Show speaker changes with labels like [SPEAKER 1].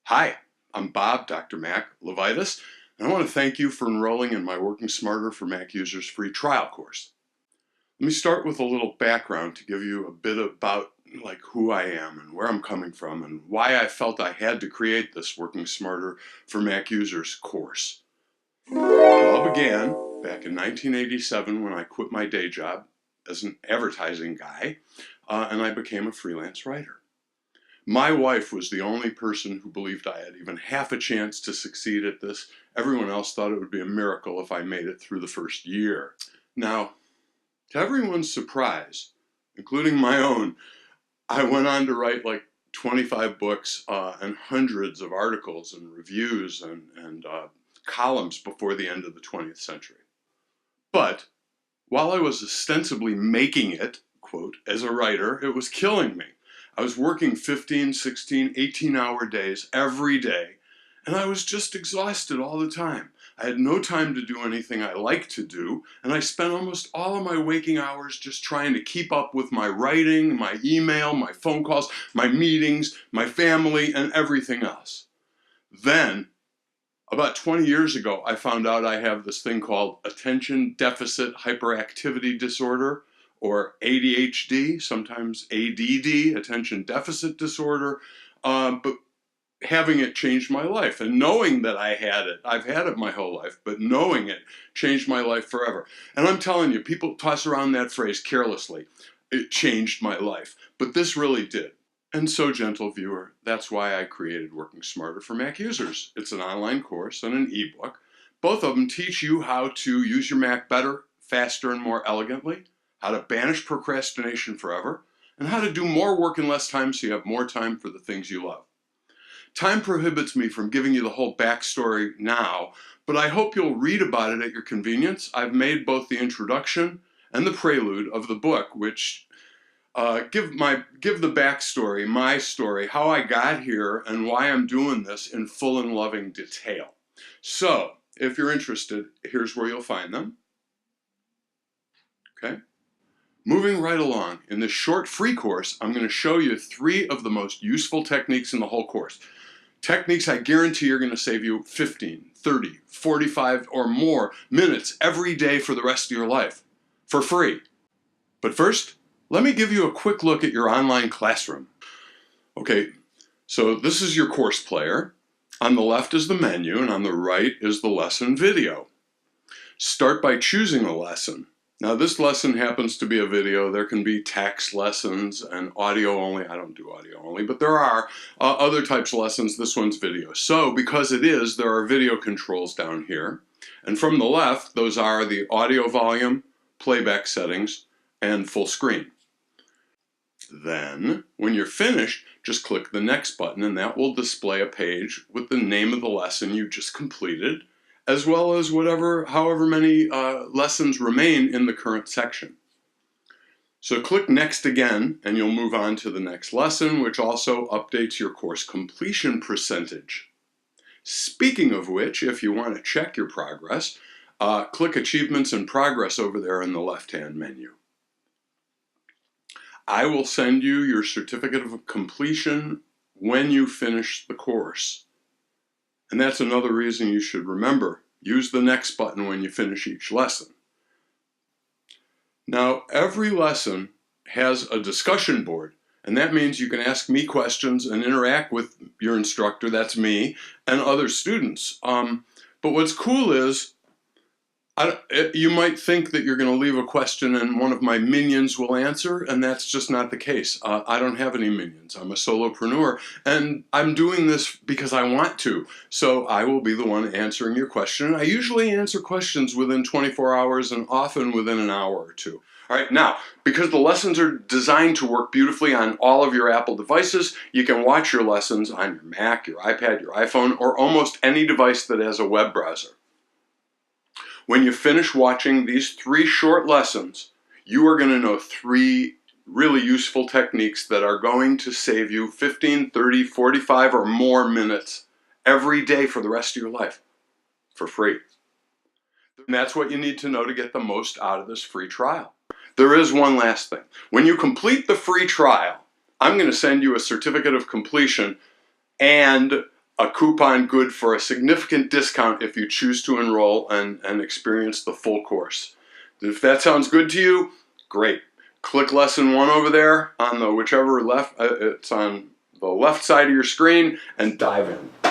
[SPEAKER 1] Hi, I'm Bob, Dr. Mac Levitus, and I want to thank you for enrolling in my Working Smarter for Mac Users free trial course. Let me start with a little background to give you a bit about who I am and where I'm coming from and why I felt I had to create this Working Smarter for Mac Users course. It all began back in 1987 when I quit my day job as an advertising guy and I became a freelance writer. My wife was the only person who believed I had even half a chance to succeed at this. Everyone else thought it would be a miracle if I made it through the first year. Now, to everyone's surprise, including my own, I went on to write 25 books and hundreds of articles and reviews and columns before the end of the 20th century. But while I was ostensibly making it, quote, as a writer, it was killing me. I was working 15, 16, 18-hour days every day, and I was just exhausted all the time. I had no time to do anything I like to do, and I spent almost all of my waking hours just trying to keep up with my writing, my email, my phone calls, my meetings, my family, and everything else. Then, about 20 years ago, I found out I have this thing called attention deficit hyperactivity disorder, or ADHD, sometimes ADD, attention deficit disorder, but having it changed my life. And knowing that I had it, I've had it my whole life, but knowing it changed my life forever. And I'm telling you, people toss around that phrase carelessly. It changed my life, but this really did. And so, gentle viewer, that's why I created Working Smarter for Mac Users. It's an online course and an ebook. Both of them teach you how to use your Mac better, faster, and more elegantly, how to banish procrastination forever, and how to do more work in less time so you have more time for the things you love. Time prohibits me from giving you the whole backstory now, but I hope you'll read about it at your convenience. I've made both the introduction and the prelude of the book, which give the backstory, my story, how I got here, and why I'm doing this in full and loving detail. So, if you're interested, here's where you'll find them. Okay? Moving right along, in this short free course, I'm going to show you 3 of the most useful techniques in the whole course. Techniques I guarantee are going to save you 15, 30, 45 or more minutes every day for the rest of your life, for free. But first, let me give you a quick look at your online classroom. Okay, so this is your course player. On the left is the menu, and on the right is the lesson video. Start by choosing a lesson. Now this lesson happens to be a video. There can be text lessons and audio only. I don't do audio only, but there are other types of lessons. This one's video. So because it is, there are video controls down here. And from the left, those are the audio volume, playback settings, and full screen. Then, when you're finished, just click the next button and that will display a page with the name of the lesson you just completed, as well as however many lessons remain in the current section. So click next again and you'll move on to the next lesson, which also updates your course completion percentage. Speaking of which, if you want to check your progress, click Achievements and Progress over there in the left-hand menu. I will send you your certificate of completion when you finish the course. And that's another reason you should remember, use the next button when you finish each lesson. Now, every lesson has a discussion board, and that means you can ask me questions and interact with your instructor, that's me, and other students. But what's cool is, you might think that you're going to leave a question and one of my minions will answer, and that's just not the case. I don't have any minions. I'm a solopreneur, and I'm doing this because I want to. So I will be the one answering your question. I usually answer questions within 24 hours and often within an hour or two. All right, now, because the lessons are designed to work beautifully on all of your Apple devices, you can watch your lessons on your Mac, your iPad, your iPhone, or almost any device that has a web browser. When you finish watching these 3 short lessons, you are going to know 3 really useful techniques that are going to save you 15, 30, 45 or more minutes every day for the rest of your life for free. And that's what you need to know to get the most out of this free trial. There is one last thing. When you complete the free trial, I'm going to send you a certificate of completion and a coupon good for a significant discount if you choose to enroll and experience the full course. If that sounds good to you, great. Click lesson 1 over there on the whichever left, it's on the left side of your screen, and dive in.